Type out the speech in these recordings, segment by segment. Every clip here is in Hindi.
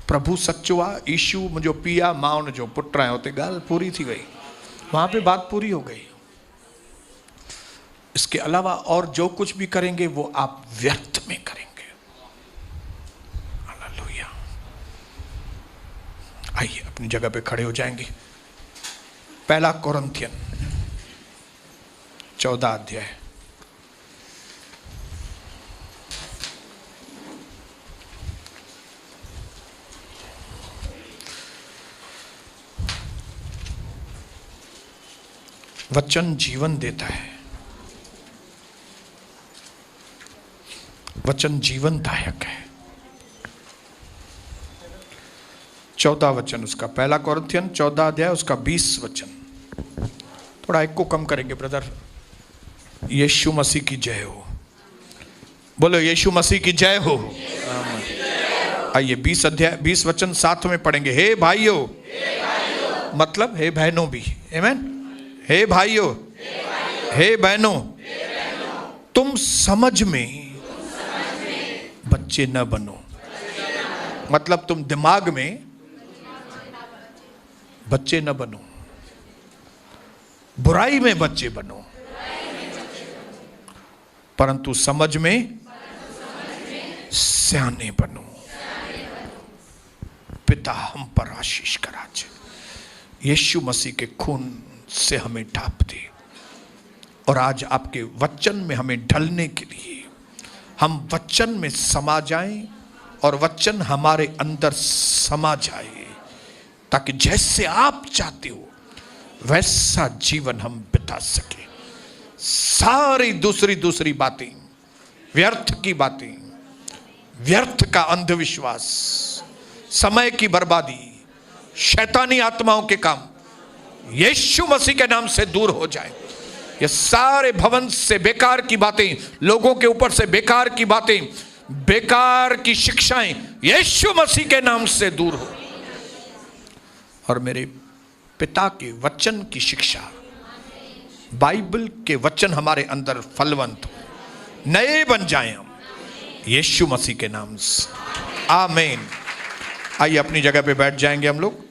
प्रभु सच्चो आ, ईशु मुझो पिया, मां उन जो पुट आहियां, उते ॻाल्हि पूरी थी वई, वहां पे बात पूरी हो गई। इसके अलावा और जो कुछ भी करेंगे वो आप व्यर्थ में करेंगे। हालेलुया। आइए अपनी जगह पे खड़े हो जाएंगे। पहला कोरिन्थियन 14 अध्याय। वचन जीवन देता है, वचन जीवनदायक है। 14 वचन उसका, पहला कोरिन्थियन 14 अध्याय उसका 20 वचन। थोड़ा एक को कम करेंगे ब्रदर। यीशु मसीह की जय हो। बोलो यीशु मसीह की जय हो। आइए 20 वचन साथ में पढ़ेंगे। हे भाइयों, मतलब हे बहनों भी, आमीन। हे भाइयों, हे बहनों, तुम समझ में बच्चे न बनो। मतलब तुम दिमाग में बच्चे न बनो, बुराई में बच्चे बनो, परंतु समझ में सयाने बनो। पिता हम पर आशीष कराज, यीशु मसीह के खून से हमें ढाप दे, और आज आपके वचन में हमें ढलने के लिए हम वचन में समा जाएं और वचन हमारे अंदर समा जाए, ताकि जैसे आप चाहते हो वैसा जीवन हम बिता सके। सारी दूसरी बातें, व्यर्थ की बातें, व्यर्थ का अंधविश्वास, समय की बर्बादी, शैतानी आत्माओं के काम यीशु मसीह के नाम से दूर हो जाए। ये सारे भवन से बेकार की बातें, लोगों के ऊपर से बेकार की बातें, बेकार की शिक्षाएं यीशु मसीह के नाम से दूर हो, और मेरे पिता के वचन की शिक्षा, बाइबल के वचन हमारे अंदर फलवंत हो, नए बन जाएं हम यीशु मसीह के नाम से। आमीन। आइए अपनी जगह पे बैठ जाएंगे हम लोग।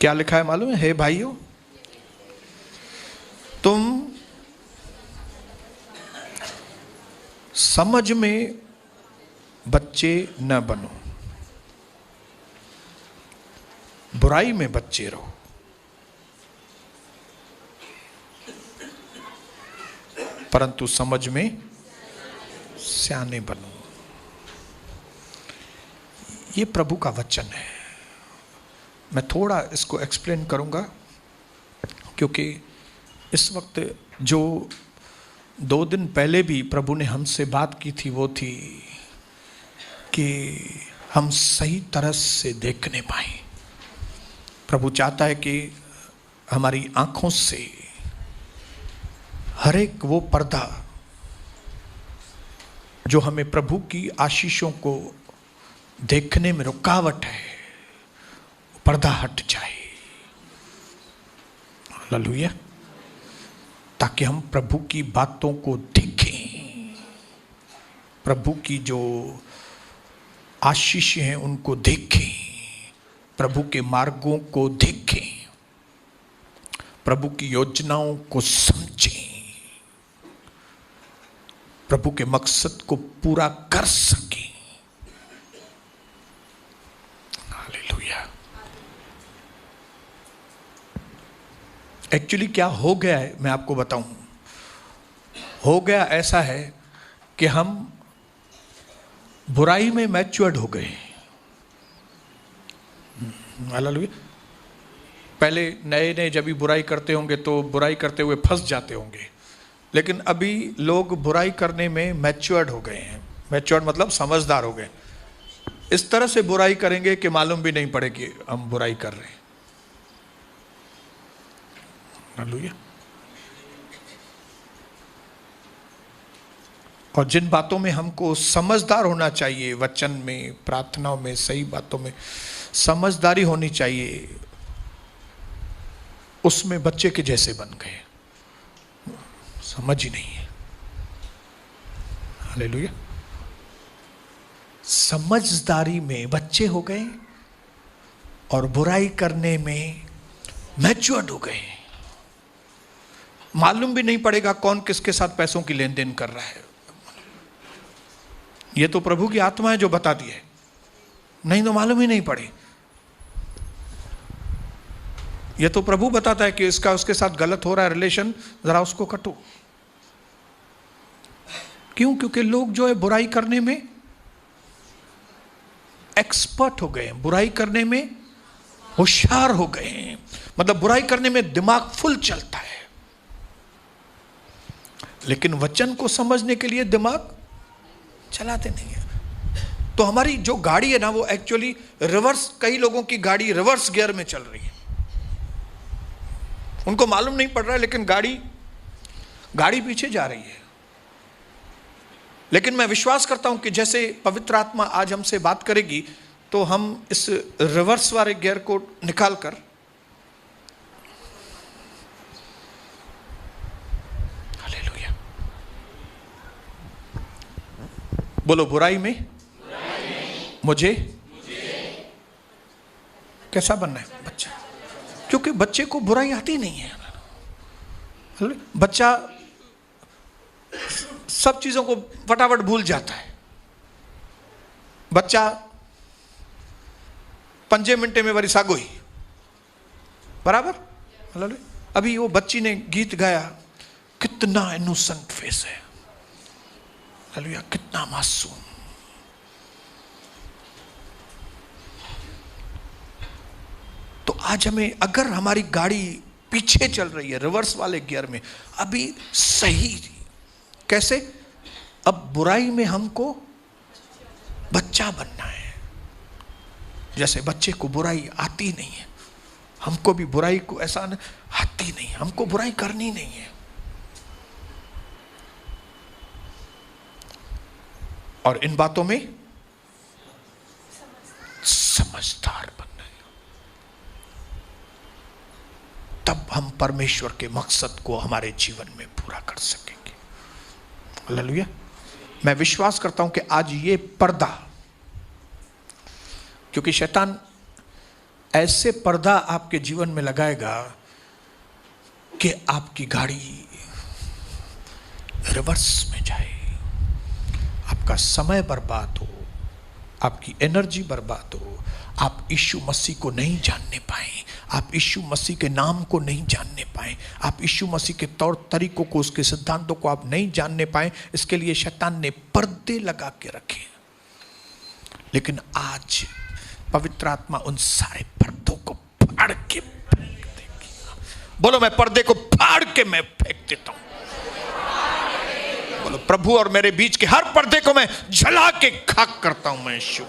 क्या लिखा है मालूम है? हे भाइयों, तुम समझ में बच्चे न बनो, बुराई में बच्चे रहो, परंतु समझ में सयाने बनो। ये प्रभु का वचन है। मैं थोड़ा इसको एक्सप्लेन करूंगा, क्योंकि इस वक्त जो 2 दिन पहले भी प्रभु ने हमसे बात की थी, वो थी कि हम सही तरह से देखने पाए। प्रभु चाहता है कि हमारी आंखों से हर एक वो पर्दा जो हमें प्रभु की आशीषों को देखने में रुकावट है, पर्दा हट जाए। हालेलुया। ताकि हम प्रभु की बातों को देखें, प्रभु की जो आशीष हैं उनको देखें, प्रभु के मार्गों को देखें, प्रभु की योजनाओं को समझें, प्रभु के मकसद को पूरा कर सकें। हालेलुया। एक्चुअली क्या हो गया है मैं आपको बताऊं। हो गया ऐसा है कि हम बुराई में मैच्योर्ड हो गए। हालेलुया। पहले नए नए जब भी बुराई करते होंगे तो बुराई करते हुए फंस जाते होंगे, लेकिन अभी लोग बुराई करने में मैच्योर्ड हो गए हैं। मैच्योर्ड मतलब समझदार हो गए। इस तरह से बुराई करेंगे कि मालूम भी नहीं पड़े कि हम बुराई कर रहे हैं। हालेलुया। और जिन बातों में हमको समझदार होना चाहिए, वचन में, प्रार्थनाओं में, सही बातों में समझदारी होनी चाहिए, उसमें बच्चे के जैसे बन गए। समझ ही नहीं है। हालेलुया। समझदारी में बच्चे हो गए और बुराई करने में मैच्योर्ड हो गए। मालूम भी नहीं पड़ेगा कौन किसके साथ पैसों की लेन देन कर रहा है। यह तो प्रभु की आत्मा है जो बता दी है, नहीं तो मालूम ही नहीं पड़े। यह तो प्रभु बताता है कि इसका उसके साथ गलत हो रहा है रिलेशन, जरा उसको कटो। क्यों? क्योंकि लोग जो है बुराई करने में एक्सपर्ट हो गए, बुराई करने में होशियार हो गए। मतलब बुराई करने में दिमाग फुल चलता है, लेकिन वचन को समझने के लिए दिमाग चलाते नहीं है। तो हमारी जो गाड़ी है ना, वो एक्चुअली रिवर्स, कई लोगों की गाड़ी रिवर्स गियर में चल रही है, उनको मालूम नहीं पड़ रहा है, लेकिन गाड़ी पीछे जा रही है। लेकिन मैं विश्वास करता हूं कि जैसे पवित्र आत्मा आज हमसे बात करेगी, तो हम इस रिवर्स वाले गियर को निकालकर हालेलुया बोलो, बुराई में मुझे कैसा बनना है? बच्चा। क्योंकि बच्चे को बुराई आती नहीं है। बच्चा सब चीजों को फटाफट भूल जाता है। बच्चा 5 मिनट में वरी सागोई बराबर। अभी वो बच्ची ने गीत गाया, कितना इनोसेंट फेस है, हालेलुया, कितना मासूम। तो आज हमें, अगर हमारी गाड़ी पीछे चल रही है रिवर्स वाले गियर में, अभी सही कैसे, अब बुराई में हमको बच्चा बनना है। जैसे बच्चे को बुराई आती नहीं है, हमको भी बुराई को ऐसा आती नहीं, हमको बुराई करनी नहीं है। और इन बातों में समझदार बनना है, तब हम परमेश्वर के मकसद को हमारे जीवन में पूरा कर सकेंगे। हालेलुया। मैं विश्वास करता हूं कि आज ये पर्दा, क्योंकि शैतान ऐसे पर्दा आपके जीवन में लगाएगा कि आपकी गाड़ी रिवर्स में जाए, आपका समय बर्बाद हो, आपकी एनर्जी बर्बाद हो, आप यीशु मसीह को नहीं जानने पाए, आप यीशु मसीह के नाम को नहीं जानने पाए, आप यीशु मसीह के तौर तरीकों को, उसके सिद्धांतों को आप नहीं जानने पाए। इसके लिए शैतान ने पर्दे लगा के रखे। लेकिन आज पवित्र आत्मा उन सारे पर्दों को फाड़ के फेंक देगी। बोलो, मैं पर्दे को फाड़ के मैं फेंक देता हूं। बोलो, प्रभु और मेरे बीच के हर पर्दे को मैं जला के खाक करता हूं मैं यीशु।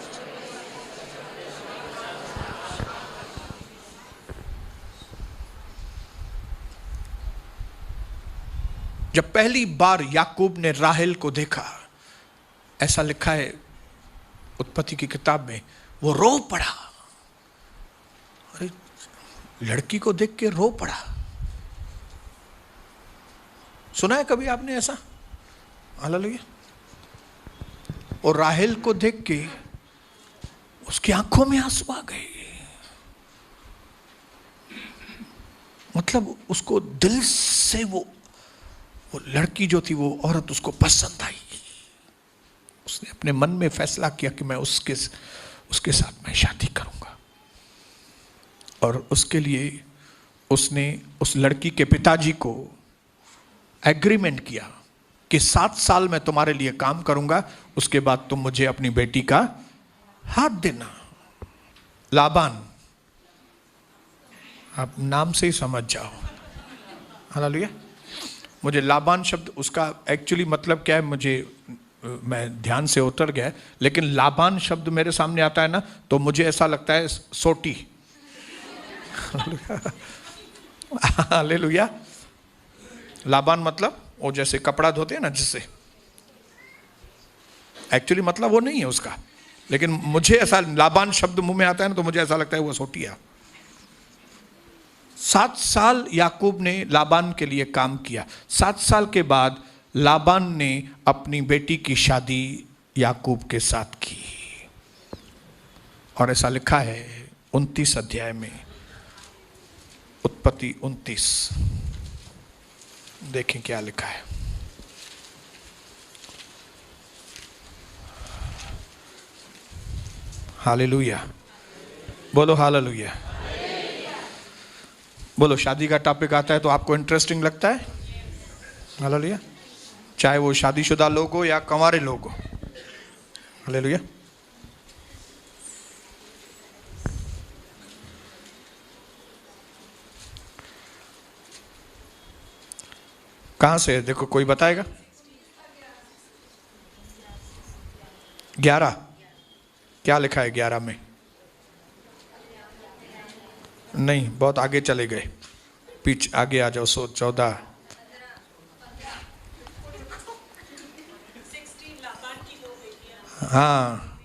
जब पहली बार याकूब ने राहेल को देखा, ऐसा लिखा है उत्पत्ति की किताब में, वो रो पड़ा। अरे, लड़की को देख के रो पड़ा। सुना है कभी आपने ऐसा? हालेलुया। और राहेल को देख के उसकी आंखों में आंसू आ गए। मतलब उसको दिल से वो लड़की जो थी, वो औरत उसको पसंद आई। उसने अपने मन में फैसला किया कि मैं उसके साथ मैं शादी करूंगा। और उसके लिए उसने उस लड़की के पिताजी को एग्रीमेंट किया कि 7 साल मैं तुम्हारे लिए काम करूंगा, उसके बाद तुम मुझे अपनी बेटी का हाथ देना। लाबान, आप नाम से ही समझ जाओ। हालेलुया। मुझे लाबान शब्द, उसका एक्चुअली मतलब क्या है, मैं ध्यान से उतर गया, लेकिन लाबान शब्द मेरे सामने आता है ना, तो मुझे ऐसा लगता है सोटी। हालेलुया। लाबान मतलब वो जैसे कपड़ा धोते हैं ना, जिससे, एक्चुअली मतलब वो नहीं है उसका, लेकिन मुझे ऐसा, लाबान शब्द मुंह में आता है ना, तो मुझे ऐसा लगता है वो सोटिया। 7 साल याकूब ने लाबान के लिए काम किया। 7 साल के बाद लाबान ने अपनी बेटी की शादी याकूब के साथ की। और ऐसा लिखा है 29 अध्याय में, उत्पत्ति 29, देखें क्या लिखा है। हालेलुया, बोलो हालेलुया। बोलो, शादी का टॉपिक आता है तो आपको इंटरेस्टिंग लगता है? हालेलुया। चाहे वो शादीशुदा लोग हो या कंवारे लोग हो। हालेलुया। कहां से? देखो, कोई बताएगा? 11 क्या लिखा है 11 में? नहीं, बहुत आगे चले गए, पीछे आगे आ जाओ। 14 हाँ,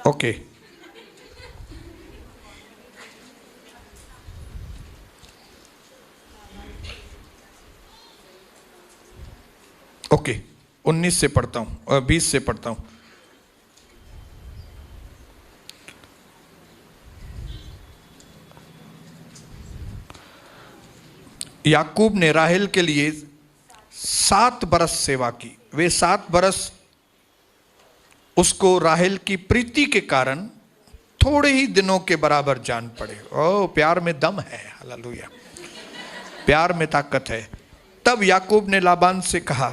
ओके। ओके, 19 से पढ़ता हूं और 20 से पढ़ता हूं। याकूब ने राहेल के लिए 7 बरस सेवा की। वे 7 बरस उसको राहेल की प्रीति के कारण थोड़े ही दिनों के बराबर जान पड़े। ओ, प्यार में दम है। हालेलुया, प्यार में ताकत है। तब याकूब ने लाबान से कहा,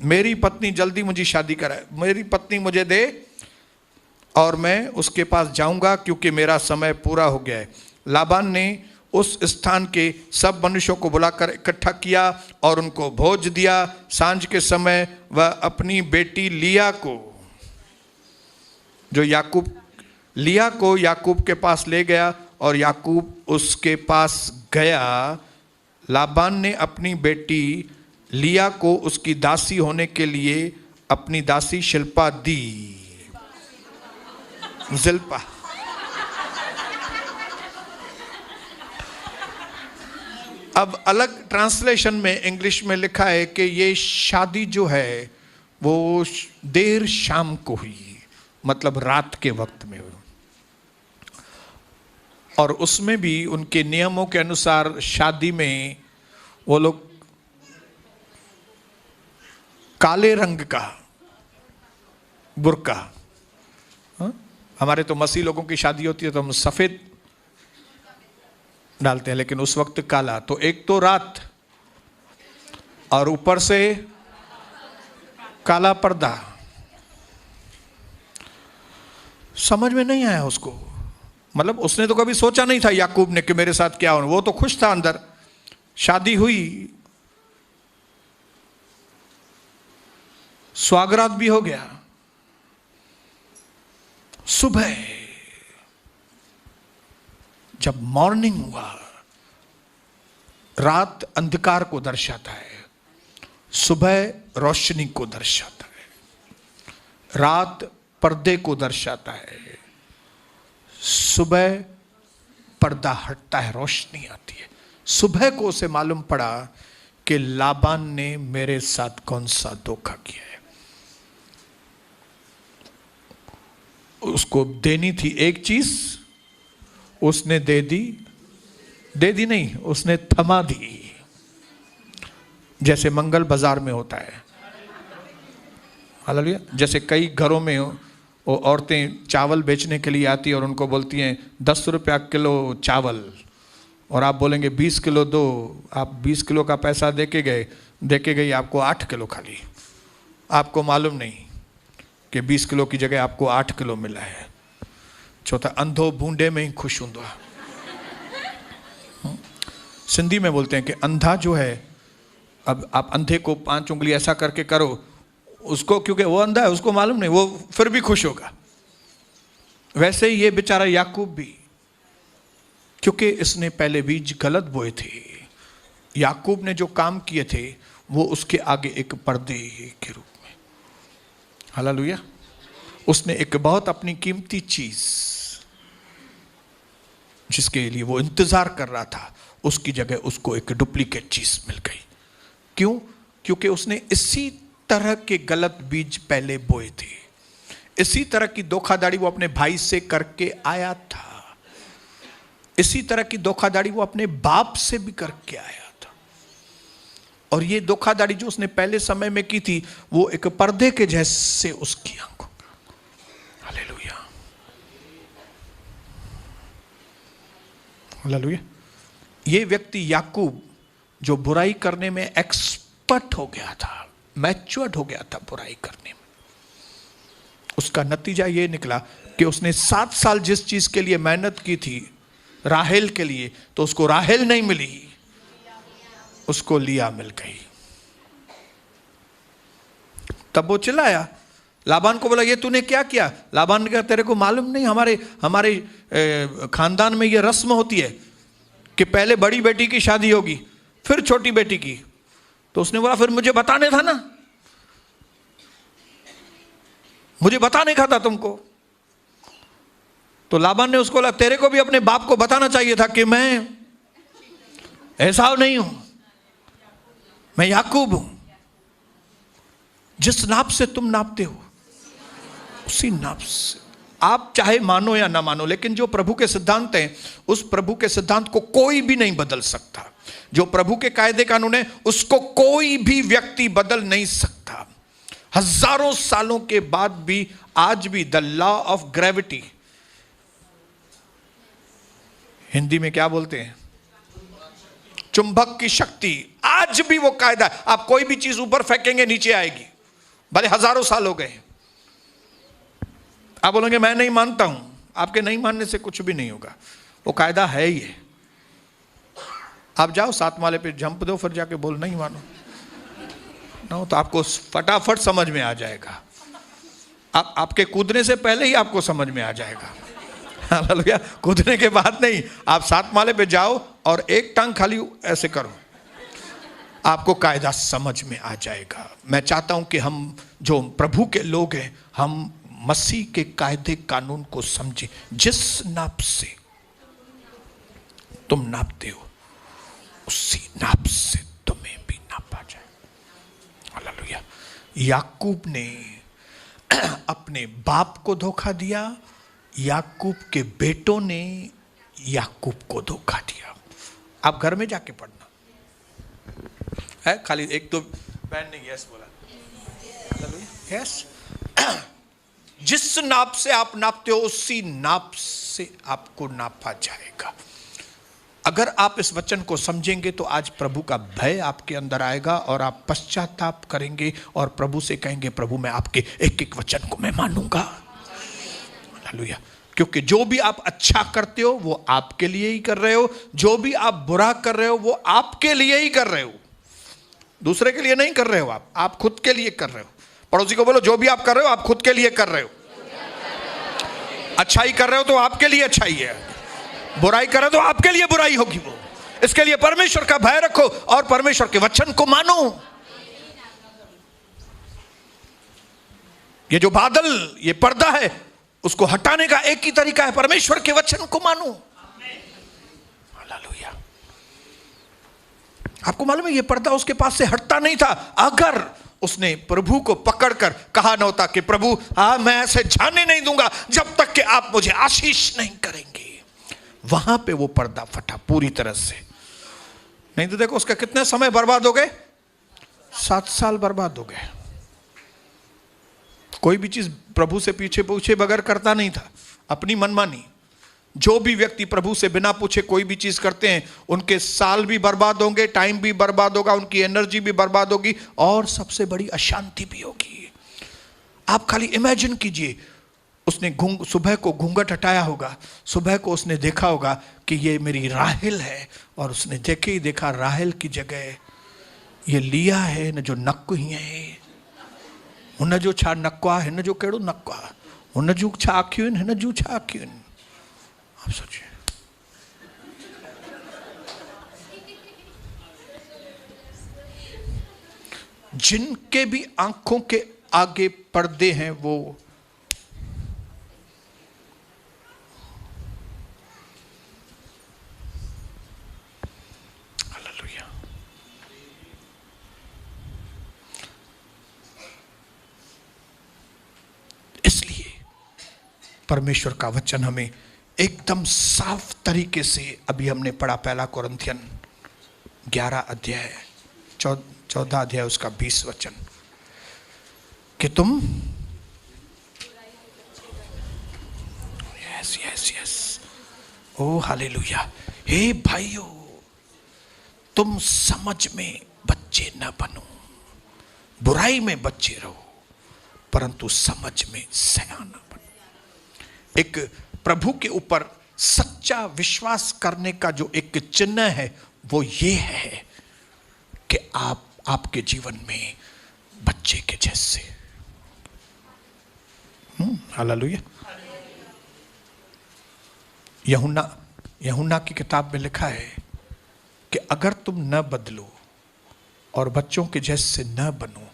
मेरी पत्नी जल्दी मुझे शादी कराए, मेरी पत्नी मुझे दे और मैं उसके पास जाऊंगा, क्योंकि मेरा समय पूरा हो गया है। लाबान ने उस स्थान के सब मनुष्यों को बुलाकर इकट्ठा किया और उनको भोज दिया। सांझ के समय वह अपनी बेटी लिया को याकूब के पास ले गया और याकूब उसके पास गया। लाबान ने अपनी बेटी लिया को उसकी दासी होने के लिए अपनी दासी शिल्पा दी। जिल्पा। अब अलग ट्रांसलेशन में इंग्लिश में लिखा है कि ये शादी जो है वो देर शाम को हुई, मतलब रात के वक्त में हुई। और उसमें भी उनके नियमों के अनुसार शादी में वो लोग काले रंग का बुर्का, हमारे तो मसीह लोगों की शादी होती है तो हम सफेद डालते हैं, लेकिन उस वक्त काला। तो एक तो रात और ऊपर से काला पर्दा। समझ में नहीं आया उसको, मतलब उसने तो कभी सोचा नहीं था याकूब ने कि मेरे साथ क्या होना। वो तो खुश था अंदर, शादी हुई, स्वागरात भी हो गया। सुबह जब मॉर्निंग हुआ, रात अंधकार को दर्शाता है, सुबह रोशनी को दर्शाता है, रात पर्दे को दर्शाता है, सुबह पर्दा हटता है, रोशनी आती है। सुबह को उसे मालूम पड़ा कि लाबान ने मेरे साथ कौन सा धोखा किया है। उसको देनी थी एक चीज, उसने दे दी नहीं, उसने थमा दी, जैसे मंगल बाजार में होता है। हालेलुया। जैसे कई घरों में वो औरतें चावल बेचने के लिए आती है और उनको बोलती हैं 10 रुपया किलो चावल, और आप बोलेंगे 20 किलो दो। आप 20 किलो का पैसा दे के गई आपको 8 किलो खाली। आपको मालूम नहीं कि 20 किलो की जगह आपको 8 किलो मिला है। चौथा, अंधो बूंदे में ही खुश हूंदो। सिंधी में बोलते हैं कि अंधा जो है, अब आप अंधे को 5 उंगली ऐसा करके करो उसको, क्योंकि वो अंधा है, उसको मालूम नहीं, वो फिर भी खुश होगा। वैसे ही ये बेचारा याकूब भी, क्योंकि इसने पहले बीज गलत बोए थे। याकूब ने जो काम किए थे वो उसके आगे एक पर्दे के रूप में। हालेलुया। उसने एक बहुत अपनी कीमती चीज जिसके लिए वो इंतजार कर रहा था, उसकी जगह उसको एक डुप्लीकेट चीज मिल गई। क्यों? क्योंकि उसने इसी तरह के गलत बीज पहले बोए थे। इसी तरह की धोखाधड़ी वो अपने भाई से करके आया था। इसी तरह की धोखाधड़ी वो अपने बाप से भी करके आया था। और ये धोखाधड़ी जो उसने पहले समय में की थी, वो एक पर्दे के जैसे उसकी आंखों। Hallelujah, hallelujah. ये व्यक्ति याकूब जो बुराई करने में एक्सपर्ट हो गया था, मैच्योर्ड हो गया था बुराई करने में, उसका नतीजा ये निकला कि उसने 7 साल जिस चीज के लिए मेहनत की थी, राहेल के लिए, तो उसको राहेल नहीं मिली, उसको लिया मिल गई। तब वो चिल्लाया, लाबान को बोला ये तूने क्या किया? लाबान ने कहा तेरे को मालूम नहीं, हमारे खानदान में ये रस्म होती है कि पहले बड़ी बेटी की शादी होगी फिर छोटी बेटी की। तो उसने बोला फिर मुझे बताने था ना, मुझे बताने का था तुमको। तो लाबान ने उसको बोला तेरे को भी अपने बाप को बताना चाहिए था कि मैं एसाव नहीं हूं, मैं याकूब हूं। जिस नाप से तुम नापते हो उसी नाप से, आप चाहे मानो या ना मानो, लेकिन जो प्रभु के सिद्धांत हैं, उस प्रभु के सिद्धांत को कोई भी नहीं बदल सकता। जो प्रभु के कायदे कानून है उसको कोई भी व्यक्ति बदल नहीं सकता। हजारों सालों के बाद भी आज भी the law of gravity, Hindi में क्या बोलते हैं, चुंबक की शक्ति, आज भी वो कायदा। आप कोई भी चीज ऊपर फेंकेंगे नीचे आएगी, भले हजारों साल हो गए। आप बोलेंगे मैं नहीं मानता हूं, आपके नहीं मानने से कुछ भी नहीं होगा, वो कायदा है ही है। आप जाओ 7 माले पे जंप दो, फिर जाके बोल नहीं मानो ना, तो आपको फटाफट समझ में आ जाएगा। आपके कूदने से पहले ही आपको समझ में आ जाएगा। हालेलुया। कूदने के बाद नहीं, आप 7 माले पे जाओ और एक टांग खाली ऐसे करो, आपको कायदा समझ में आ जाएगा। मैं चाहता हूं कि हम जो प्रभु के लोग हैं, हम मसीह के कायदे कानून को समझें। जिस नाप से तुम नापते हो उसी नाप से तुम्हें भी नापा जाए। हालेलुया। याकूब ने अपने बाप को धोखा दिया, याकूब के बेटों ने याकूब को धोखा दिया। आप घर में जाके पढ़ना है, खाली एक तो बहन ने यस बोला, यस। जिस नाप से आप नापते हो उसी नाप से आपको नापा जाएगा। अगर आप इस वचन को समझेंगे तो आज प्रभु का भय आपके अंदर आएगा और आप पश्चाताप करेंगे और प्रभु से कहेंगे प्रभु मैं आपके एक एक वचन को मैं मानूंगा। हालेलुया। क्योंकि जो भी आप अच्छा करते हो वो आपके लिए ही कर रहे हो, जो भी आप बुरा कर रहे हो वो आपके लिए ही कर रहे हो, दूसरे के लिए नहीं कर रहे हो। आप खुद के लिए कर रहे हो। पड़ोसी को बोलो जो भी आप कर रहे हो आप खुद के लिए कर रहे हो। अच्छाई कर रहे हो तो आपके लिए अच्छाई है, बुराई कर रहे हो तो आपके लिए बुराई होगी। वो इसके लिए परमेश्वर का भय रखो और परमेश्वर के वचन को मानो। ये जो बादल, ये पर्दा है, उसको हटाने का एक ही तरीका है, परमेश्वर के वचन को मानो। हालेलुया। आपको मालूम है ये पर्दा उसके पास से हटता नहीं था अगर उसने प्रभु को पकड़कर कहा न होता कि प्रभु मैं ऐसे जाने नहीं दूंगा जब तक कि आप मुझे आशीष नहीं करेंगे। वहां पे वो पर्दा फटा पूरी तरह से। नहीं तो देखो उसका कितने समय बर्बाद हो गए, 7 साल बर्बाद हो गए। कोई भी चीज प्रभु से पीछे पूछे बगैर करता नहीं था, अपनी मनमानी। जो भी व्यक्ति प्रभु से बिना पूछे कोई भी चीज करते हैं उनके साल भी बर्बाद होंगे, टाइम भी बर्बाद होगा, उनकी एनर्जी भी बर्बाद होगी और सबसे बड़ी अशांति भी होगी। आप खाली इमेजिन कीजिए, उसने सुबह को घूंघट हटाया होगा, सुबह को उसने देखा होगा कि ये मेरी राहेल है और उसने देखे ही देखा राहेल की जगह ये लिया है न जो नक्कु ही है, उन जो छा नक्को आहे हिन जो कहिड़ो नक्को आहे, हुन जूं छा अखियूं आहिनि हिन जूं छा अखियूं आहिनि। आप सोचिए, जिनके भी आंखों के आगे पर्दे हैं इसलिए परमेश्वर का वचन हमें एकदम साफ तरीके से, अभी हमने पढ़ा पहला कोरिन्थियन 11 अध्याय 14 अध्याय उसका 20 वचन, कि तुम यस यस यस, ओ हालेलुया, हे भाइयों तुम समझ में बच्चे न बनो, बुराई में बच्चे रहो, परंतु समझ में सयाना बनो। एक प्रभु के ऊपर सच्चा विश्वास करने का जो एक चिन्ह है वो ये है कि आप आपके जीवन में बच्चे के जैसे। हालेलुया। यूहन्ना की किताब में लिखा है कि अगर तुम न बदलो और बच्चों के जैसे न बनो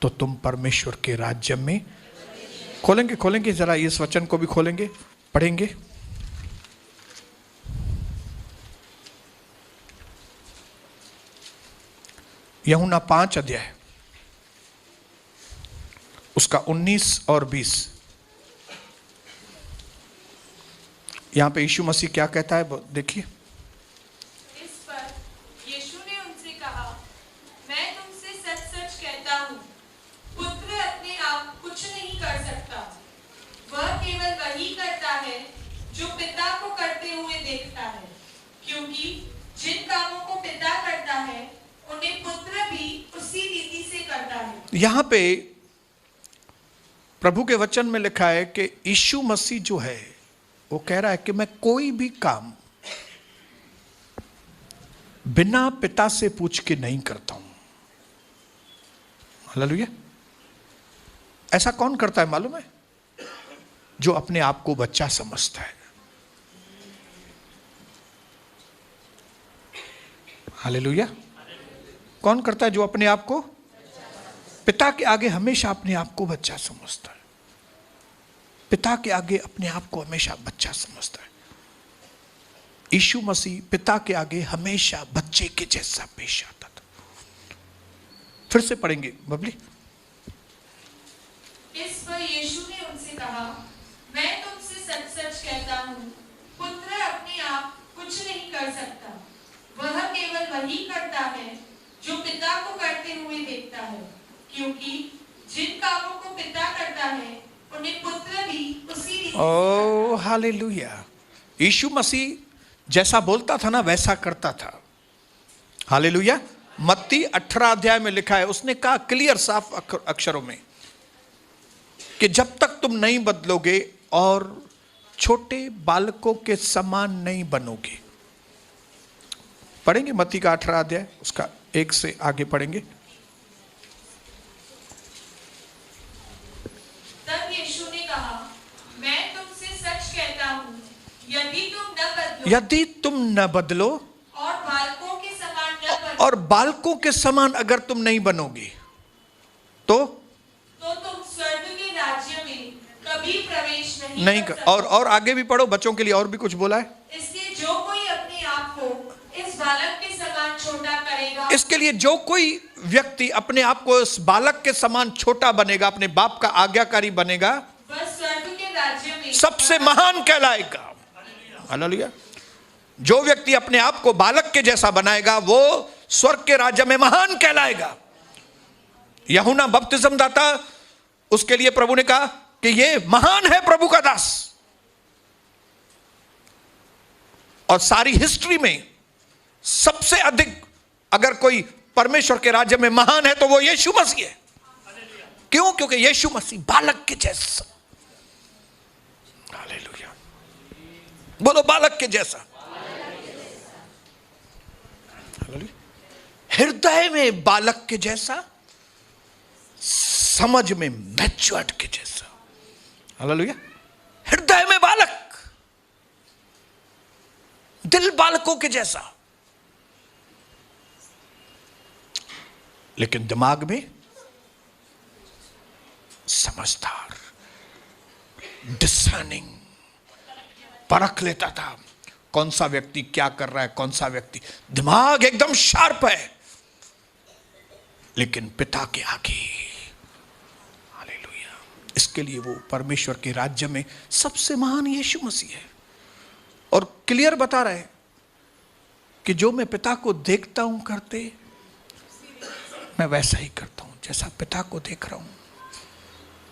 तो तुम परमेश्वर के राज्य में, खोलेंगे जरा इस वचन को भी खोलेंगे, पढ़ेंगे। यूहन्ना 5 अध्याय उसका 19 और 20। यहां पे यीशु मसीह क्या कहता है देखिए। इस पर यीशु ने उनसे कहा, मैं तुमसे सच सच कहता हूँ, पुत्र अपने आप कुछ नहीं कर सकता, वह केवल वही करता है जो पिता को करते हुए देखता है, क्योंकि जिन कामों को पिता करता है उन्हें पुत्र भी उसी रीति से करता है। यहां पे प्रभु के वचन में लिखा है कि यीशु मसीह जो है वो कह रहा है कि मैं कोई भी काम बिना पिता से पूछ के नहीं करता हूं। हालेलुया। ऐसा कौन करता है मालूम है? जो अपने आप को बच्चा समझता है। हालेलुया। कौन करता है? जो अपने आप को पिता के आगे हमेशा अपने आप को बच्चा समझता है। पिता के आगे अपने आप को हमेशा बच्चा समझता है। यीशु मसीह पिता के आगे हमेशा बच्चे के जैसा पेश आता था। फिर से पढ़ेंगे बबली। इस पर यीशु ने उनसे कहा, मैं तुमसे सच सच कहता हूँ, पुत्र अपने आप कुछ नहीं कर सकता, वह केवल वही करता है जो पिता को करते हुए देखता है, क्योंकि जिन कामों को पिता करता है उन्हें पुत्र भी उसी रीति। Oh hallelujah. यीशु मसीह जैसा बोलता था ना वैसा करता था। हालेलुया। मत्ती 18 अध्याय में लिखा है, उसने कहा क्लियर साफ अक्षरों में कि जब तक तुम नहीं बदलोगे और छोटे बालकों के समान नहीं बनोगे। पढ़ेंगे मत्ती का 18 अध्याय उसका 1 से आगे पढ़ेंगे। तब यीशु ने कहा, मैं तुमसे सच कहता हूँ, यदि तुम न बदलो और बालकों के समान न बनो, और बालकों के समान अगर तुम नहीं बनोगे तो तुम स्वर्ग के राज्य में कभी प्रवेश नहीं कर कर। और आगे भी पढ़ो, बच्चों के लिए और भी कुछ बोला है। इसलिए जो कोई अपने आप को इस बालक के समान छोटा करेगा, इसके लिए जो कोई व्यक्ति अपने आप को इस बालक के समान छोटा बनेगा, अपने बाप का आज्ञाकारी बनेगा, वह स्वर्ग के राज्य में सबसे महान कहलाएगा। हालेलुया। जो व्यक्ति अपने आप को बालक के जैसा बनाएगा वो स्वर्ग के राज्य में महान कहलाएगा। यूहन्ना बपतिस्म दाता, उसके लिए प्रभु ने कहा कि ये महान है प्रभु का दास। और सारी हिस्ट्री में सबसे अधिक अगर कोई परमेश्वर के राज्य में महान है तो वो यीशु मसीह है। क्यों? क्योंकि यीशु मसीह बालक के जैसा। हालेलुया। बोलो बालक के जैसा। हृदय में बालक के जैसा, समझ में मैच्योर्ड के जैसा। हालेलुया। हृदय में बालक, दिल बालकों के जैसा, लेकिन दिमाग में समझदार, डिसर्निंग, परख लेता था कौन सा व्यक्ति क्या कर रहा है, कौन सा व्यक्ति। दिमाग एकदम शार्प है, लेकिन पिता के आगे। हालेलुया। इसके लिए वो परमेश्वर के राज्य में सबसे महान यीशु मसीह है। और क्लियर बता रहे हैं कि जो मैं पिता को देखता हूं करते, मैं वैसा ही करता हूं। जैसा पिता को देख रहा हूं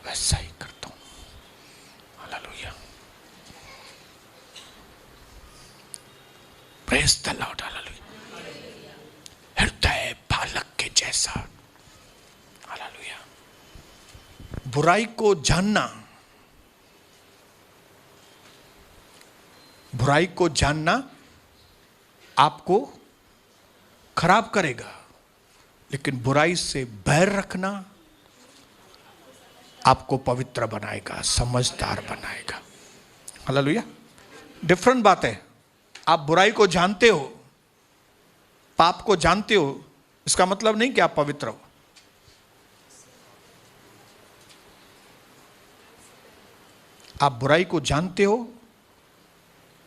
वैसा ही करता हूं। Hallelujah, praise the Lord. Hallelujah, हृदय बालक के जैसा। हालेलुया, बुराई को जानना, बुराई को जानना आपको खराब करेगा, लेकिन बुराई से बैर रखना आपको पवित्र बनाएगा, समझदार बनाएगा। हालेलुया, डिफरेंट बात है। आप बुराई को जानते हो, पाप को जानते हो, इसका मतलब नहीं कि आप पवित्र हो। आप बुराई को जानते हो,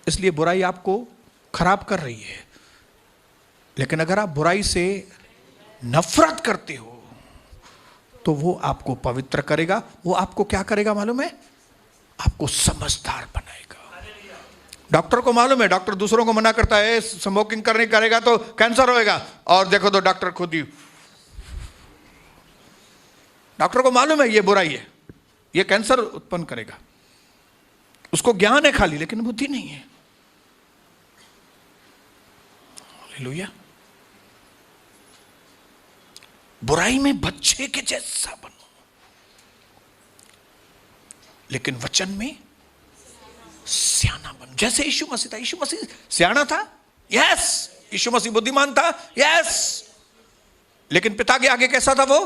इसलिए बुराई आपको खराब कर रही है। लेकिन अगर आप बुराई से नफरत करते हो तो वो आपको पवित्र करेगा। वो आपको क्या करेगा मालूम है? आपको समझदार बनाएगा। डॉक्टर को मालूम है, डॉक्टर दूसरों को मना करता है स्मोकिंग करने करेगा तो कैंसर होएगा, और देखो तो डॉक्टर खुद ही, डॉक्टर को मालूम है ये बुराई है, ये कैंसर उत्पन्न करेगा। उसको ज्ञान है खाली, लेकिन बुद्धि नहीं है। हालेलुया, बुराई में बच्चे के जैसा बनो, लेकिन वचन में सियाना बनो। जैसे यीशु मसीह था। यीशु मसीह सियाना था, यस। यीशु मसीह बुद्धिमान था, यस। लेकिन पिता के आगे कैसा था वो?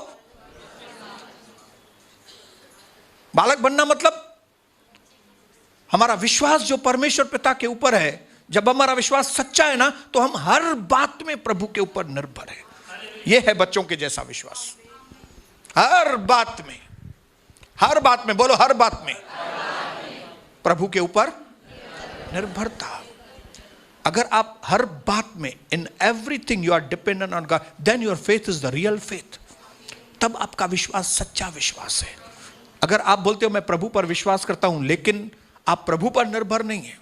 बालक बनना मतलब हमारा विश्वास जो परमेश्वर पिता के ऊपर है, जब हमारा विश्वास सच्चा है ना, तो हम हर बात में प्रभु के ऊपर निर्भर है। यह है बच्चों के जैसा विश्वास। हर बात में, हर बात में, बोलो हर बात में प्रभु के ऊपर निर्भरता। अगर आप हर बात में, in everything you are dependent on God, then your faith is the real faith. तब आपका विश्वास सच्चा विश्वास है। अगर आप बोलते हो मैं प्रभु पर विश्वास करता हूं, लेकिन आप प्रभु पर निर्भर नहीं है,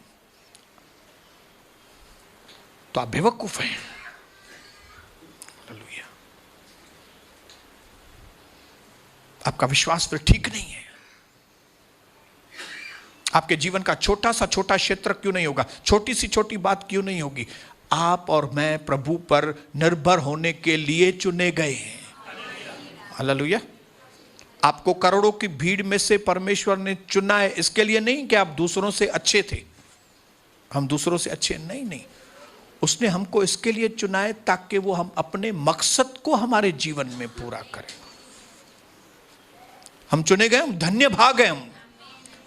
तो आप बेवकूफ हैं। हालेलुया, आपका विश्वास फिर ठीक नहीं है। आपके जीवन का छोटा सा छोटा क्षेत्र क्यों नहीं होगा, छोटी सी छोटी बात क्यों नहीं होगी, आप और मैं प्रभु पर निर्भर होने के लिए चुने गए हैं। हालेलुया, आपको करोड़ों की भीड़ में से परमेश्वर ने चुना है, इसके लिए नहीं कि आप दूसरों से अच्छे थे, हम दूसरों से अच्छे नहीं। उसने हमको इसके लिए चुना है ताकि वो हम अपने मकसद को हमारे जीवन में पूरा करें। हम चुने गए, हम धन्य भाग हैं,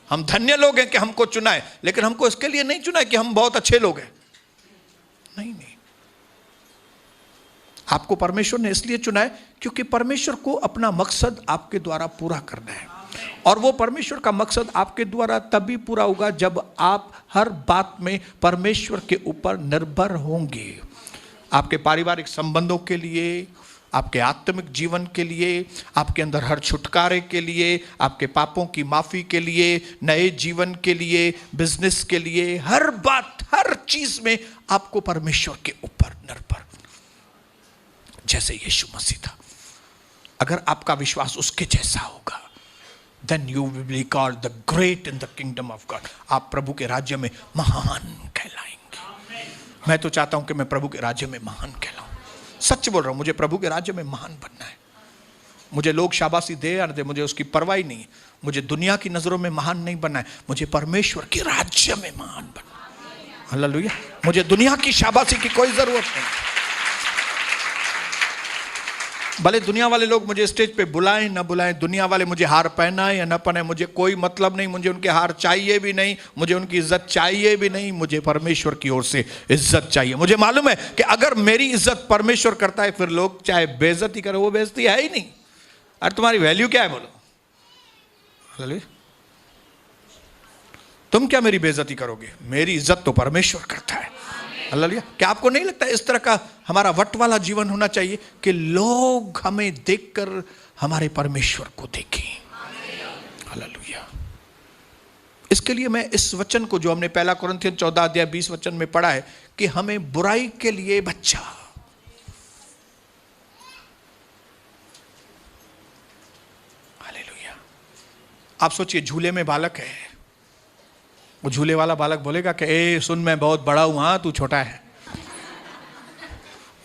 हम धन्य लोग हैं कि हमको चुना है। लेकिन हमको इसके लिए नहीं चुना है कि हम बहुत अच्छे लोग हैं, नहीं। आपको परमेश्वर ने इसलिए चुना है क्योंकि परमेश्वर को अपना मकसद आपके द्वारा पूरा करना है। और वो परमेश्वर का मकसद आपके द्वारा तभी पूरा होगा जब आप हर बात में परमेश्वर के ऊपर निर्भर होंगे। आपके पारिवारिक संबंधों के लिए, आपके आत्मिक जीवन के लिए, आपके अंदर हर छुटकारे के लिए, आपके पापों की माफी के लिए, नए जीवन के लिए, बिजनेस के लिए, हर बात, हर चीज में आपको परमेश्वर के ऊपर निर्भर, जैसे यीशु मसीह था। अगर आपका विश्वास उसके जैसा होगा, then you will be called the great in the kingdom of God. आप प्रभु के राज्य में महान कहलाएंगे। मैं तो चाहता हूं कि मैं प्रभु के राज्य में महान कहलाऊं। सच बोल रहा हूं, मुझे प्रभु के राज्य में महान बनना है। मुझे लोग शाबाशी दे या न दे, मुझे उसकी परवाह नहीं है। मुझे दुनिया की नजरों में महान नहीं बनना है, मुझे परमेश्वर के राज्य में महान बनना है। हालेलुया, मुझे दुनिया की शाबाशी की कोई जरूरत नहीं। भले दुनिया वाले लोग मुझे स्टेज पे बुलाएं ना बुलाएं, दुनिया वाले मुझे हार पहनाएं या ना पहनाएं, मुझे कोई मतलब नहीं। मुझे उनके हार चाहिए भी नहीं, मुझे उनकी इज्जत चाहिए भी नहीं। मुझे परमेश्वर की ओर से इज्जत चाहिए। मुझे मालूम है कि अगर मेरी इज्जत परमेश्वर करता है, फिर लोग चाहे बेइज्जती करें, वो बेइज्जती है ही नहीं। अरे तुम्हारी वैल्यू क्या है बोलो? तुम क्या मेरी बेइज्जती करोगे? मेरी इज्जत तो परमेश्वर करता है। हालेलुया। क्या आपको नहीं लगता इस तरह का हमारा वट वाला जीवन होना चाहिए कि लोग हमें देखकर हमारे परमेश्वर को देखें? हालेलुया। इसके लिए मैं इस वचन को जो हमने पहला कुरिन्थियन 14 अध्याय 20 वचन में पढ़ा है कि हमें बुराई के लिए बच्चा, हालेलुया। आप सोचिए झूले में बालक है, वो झूले वाला बालक बोलेगा कि ए सुन मैं बहुत बड़ा हूं, हाँ तू छोटा है।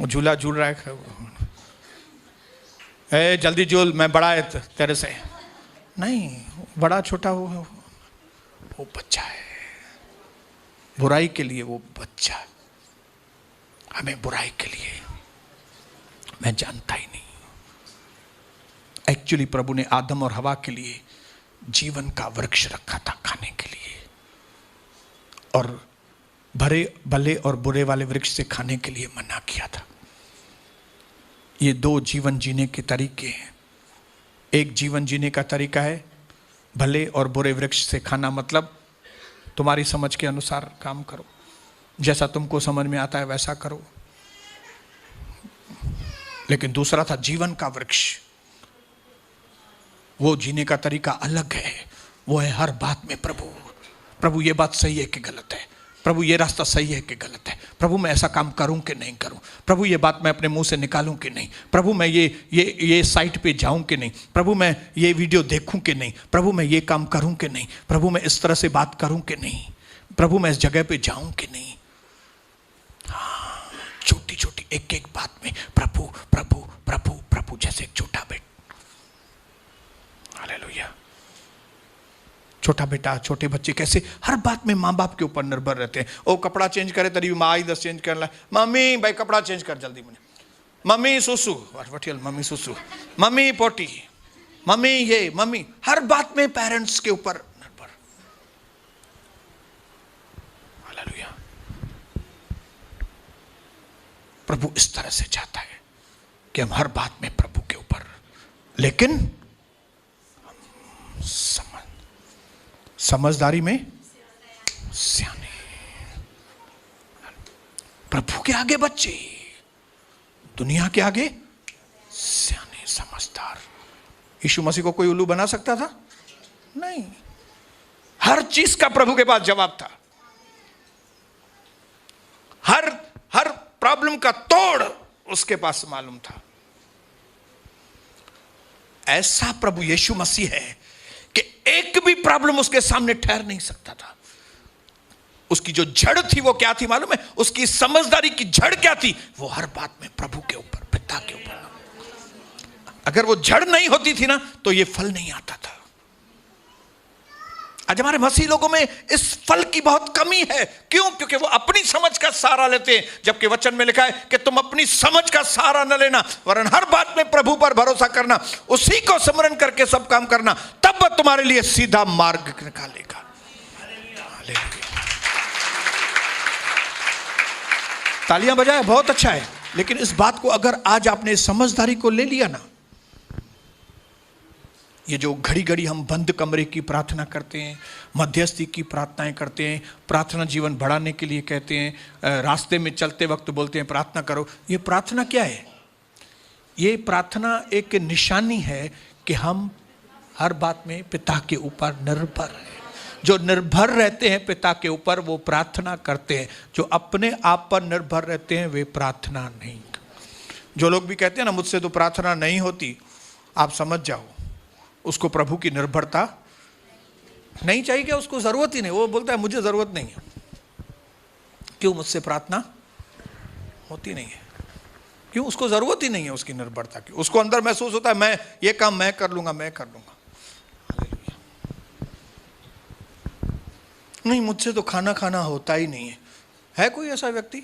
वो झूला झूल रहा है, ए जल्दी झूल मैं बड़ा है तेरे से। नहीं, बड़ा छोटा वो बच्चा है। बुराई के लिए वो बच्चा, हमें बुराई के लिए, मैं जानता ही नहीं। एक्चुअली प्रभु ने आदम और हवा के लिए जीवन का वृक्ष रखा था खाने के लिए, और भले और बुरे वाले वृक्ष से खाने के लिए मना किया था। ये दो जीवन जीने के तरीके हैं। एक जीवन जीने का तरीका है भले और बुरे वृक्ष से खाना, मतलब तुम्हारी समझ के अनुसार काम करो, जैसा तुमको समझ में आता है वैसा करो। लेकिन दूसरा था जीवन का वृक्ष, वो जीने का तरीका अलग है। वो है हर बात में प्रभु ये बात सही है कि गलत है, प्रभु ये रास्ता सही है कि गलत है, प्रभु मैं ऐसा काम करूं कि नहीं करूं, प्रभु ये बात मैं अपने मुंह से निकालूं कि नहीं, प्रभु मैं ये साइट पे जाऊं कि नहीं, प्रभु मैं ये वीडियो देखूं कि नहीं, प्रभु मैं ये काम करूं कि नहीं, प्रभु मैं इस तरह से बात करूं कि नहीं, प्रभु मैं इस जगह पे जाऊं कि नहीं। हाँ, छोटी छोटी एक एक बात में प्रभु प्रभु प्रभु प्रभु, जैसे एक छोटा बेटा, हालेलुया। छोटा बेटा, छोटे बच्चे कैसे हर बात में माँ बाप के ऊपर निर्भर रहते हैं। ओ कपड़ा चेंज करे तरी माँ आई 10 चेंज कर ला, मम्मी भाई कपड़ा चेंज कर जल्दी मुझे, मम्मी सुसु वटियल, मम्मी सुसु, मम्मी पोटी, मम्मी ये, मम्मी हर बात में पेरेंट्स के ऊपर निर्भर। हालेलुया। प्रभु इस तरह से चाहता है कि हम हर बात में प्रभु के ऊपर, लेकिन समझदारी में सियाने, प्रभु के आगे बच्चे, दुनिया के आगे सियाने समझदार। यीशु मसीह को कोई उल्लू बना सकता था? नहीं। हर चीज का प्रभु के पास जवाब था। हर प्रॉब्लम का तोड़ उसके पास मालूम था। ऐसा प्रभु यीशु मसीह है कि एक भी प्रॉब्लम उसके सामने ठहर नहीं सकता था। उसकी जो जड़ थी वो क्या थी मालूम है? उसकी समझदारी की जड़ क्या थी? वो हर बात में प्रभु के ऊपर, पिता के ऊपर। अगर वो जड़ नहीं होती थी ना तो ये फल नहीं आता था। आज हमारे मसीह लोगों में इस फल की बहुत कमी है। क्यों? क्योंकि वो अपनी समझ का सहारा लेते हैं, जबकि वचन में लिखा है कि तुम अपनी समझ का सहारा न लेना, वरन हर बात में प्रभु पर भरोसा करना, उसी को स्मरण करके सब काम करना, तब वह तुम्हारे लिए सीधा मार्ग निकालेगा। तालियां बजाए, बहुत अच्छा है। लेकिन इस बात को अगर आज आपने समझदारी को ले लिया ना, ये जो घड़ी घड़ी हम बंद कमरे की प्रार्थना करते हैं, मध्यस्थी की प्रार्थनाएं करते हैं, प्रार्थना जीवन बढ़ाने के लिए कहते हैं, रास्ते में चलते वक्त बोलते हैं प्रार्थना करो, ये प्रार्थना क्या है? ये प्रार्थना एक निशानी है कि हम हर बात में पिता के ऊपर निर्भर हैं। जो निर्भर रहते हैं पिता के ऊपर वो प्रार्थना करते हैं, जो अपने आप पर निर्भर रहते हैं वे प्रार्थना नहीं। जो लोग भी कहते हैं ना मुझसे तो प्रार्थना नहीं होती, आप समझ जाओ उसको प्रभु की निर्भरता नहीं चाहिए, क्या उसको जरूरत ही नहीं। वो बोलता है मुझे जरूरत नहीं है। क्यों? मुझसे प्रार्थना होती नहीं है। क्यों? उसको जरूरत ही नहीं है उसकी निर्भरता की। उसको अंदर महसूस होता है मैं ये काम मैं कर लूंगा, मैं कर लूंगा। नहीं, मुझसे तो खाना खाना होता ही नहीं है। है कोई ऐसा व्यक्ति?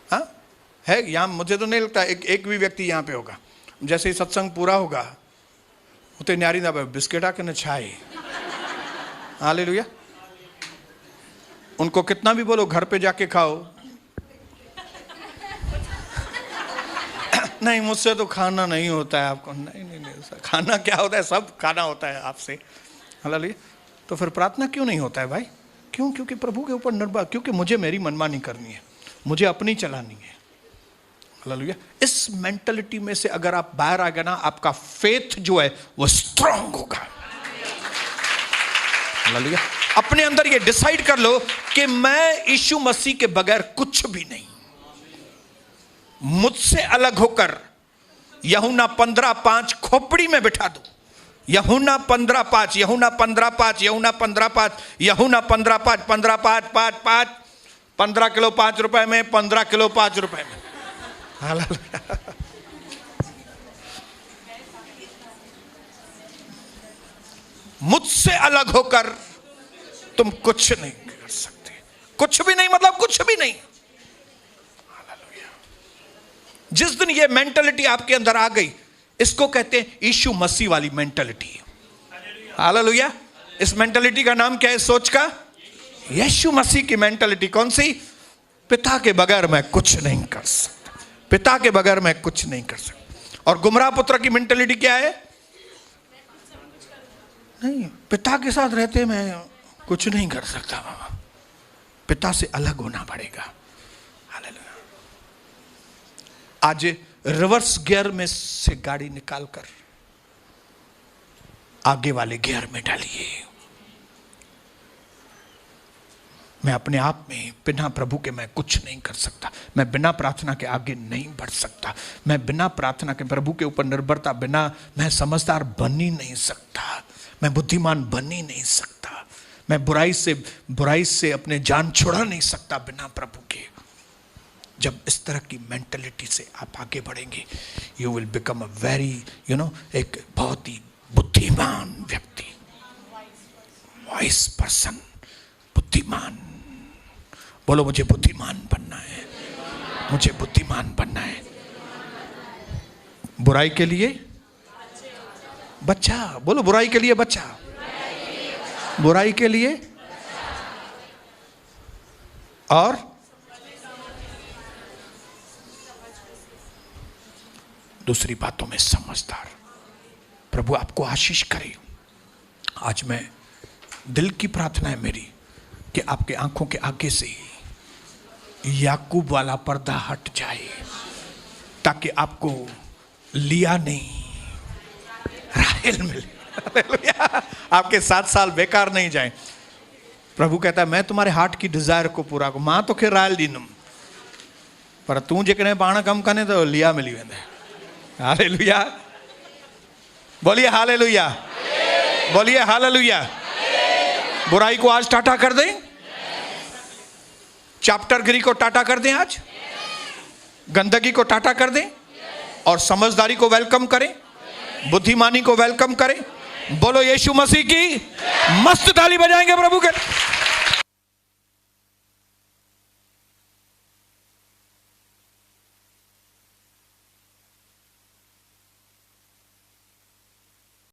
हाँ है यहाँ? मुझे तो नहीं लगता एक भी व्यक्ति यहाँ पे होगा। जैसे ही सत्संग पूरा होगा उतने न्यारी ना बिस्किट आके न छाए। हालेलुया। उनको कितना भी बोलो घर पे जाके खाओ, नहीं मुझसे तो खाना नहीं होता है आपको। नहीं, खाना क्या होता है? सब खाना होता है आपसे। हालेलुया। तो फिर प्रार्थना क्यों नहीं होता है भाई? क्यों? क्योंकि प्रभु के ऊपर निर्भर, क्योंकि मुझे मेरी मनमानी करनी है, मुझे अपनी चलानी है। हालेलुया। इस मेंटलिटी में से अगर आप बाहर आ गए ना, आपका फेथ जो है वो स्ट्रांग होगा। हालेलुया। अपने अंदर ये डिसाइड कर लो कि मैं यीशु मसीह के बगैर कुछ भी नहीं। मुझसे अलग होकर यूहन्ना 15:5 खोपड़ी में बिठा दो। यूहन्ना 15:5, यूहन्ना 15:5, यूहन्ना 15:5, यूहन्ना 15:5, 15:5, 15 किलो 5 रुपए में, 15 किलो 5 रुपए में। हालेलुया। मुझसे अलग होकर तुम कुछ नहीं कर सकते। कुछ भी नहीं मतलब कुछ भी नहीं। हालेलुया। जिस दिन ये मेंटलिटी आपके अंदर आ गई, इसको कहते हैं यीशु मसीह वाली मेंटलिटी। हालेलुया। इस मेंटलिटी का नाम क्या है? सोच का यीशु मसीह की मेंटलिटी। कौन सी? पिता के बगैर मैं कुछ नहीं कर सकता, पिता के बगैर मैं कुछ नहीं कर सकता। और गुमराह पुत्र की मेंटलिटी क्या है? नहीं, पिता के साथ रहते मैं कुछ नहीं कर सकता बाबा, पिता से अलग होना पड़ेगा। हालेलुया। आज रिवर्स गियर में से गाड़ी निकालकर आगे वाले गियर में डालिए। मैं अपने आप में बिना प्रभु के मैं कुछ नहीं कर सकता। मैं बिना प्रार्थना के आगे नहीं बढ़ सकता। मैं बिना प्रार्थना के प्रभु के ऊपर निर्भरता बिना मैं समझदार बन ही नहीं सकता। मैं बुद्धिमान बन ही नहीं सकता। मैं बुराई से अपने जान छुड़ा नहीं सकता बिना प्रभु के। जब इस तरह की मेंटलिटी से आप आगे बढ़ेंगे, you will become a very एक बहुत ही बुद्धिमान व्यक्ति, वाइस पर्सन, बुद्धिमान। बोलो मुझे बुद्धिमान बनना है, मुझे बुद्धिमान बनना है। बुराई के लिए बच्चा, बोलो बुराई के लिए बच्चा, बुराई के लिए और दूसरी बातों में समझदार। प्रभु आपको आशीष करे। आज मैं दिल की प्रार्थना है मेरी कि आपके आंखों के आगे से याकूब वाला पर्दा हट जाए, ताकि आपको लिया नहीं राहेल मिले। हालेलुया। आपके 7 साल बेकार नहीं जाए। प्रभु कहता है मैं तुम्हारे हार्ट की डिजायर को पूरा को। मां तो खेर रायल दीनुम, पर तू जेकॾहिं पाण कम कने तो लिया मिली वेंदे। हालेलुया। बोलिए हालेलुया, बोलिए हालेलुया। बुराई को आज टाटा कर दें, चैप्टरगिरी को टाटा कर दें, आज गंदगी को टाटा कर दें और समझदारी को वेलकम करें, बुद्धिमानी को वेलकम करें। बोलो यीशु मसीह की मस्त ताली बजाएंगे प्रभु के।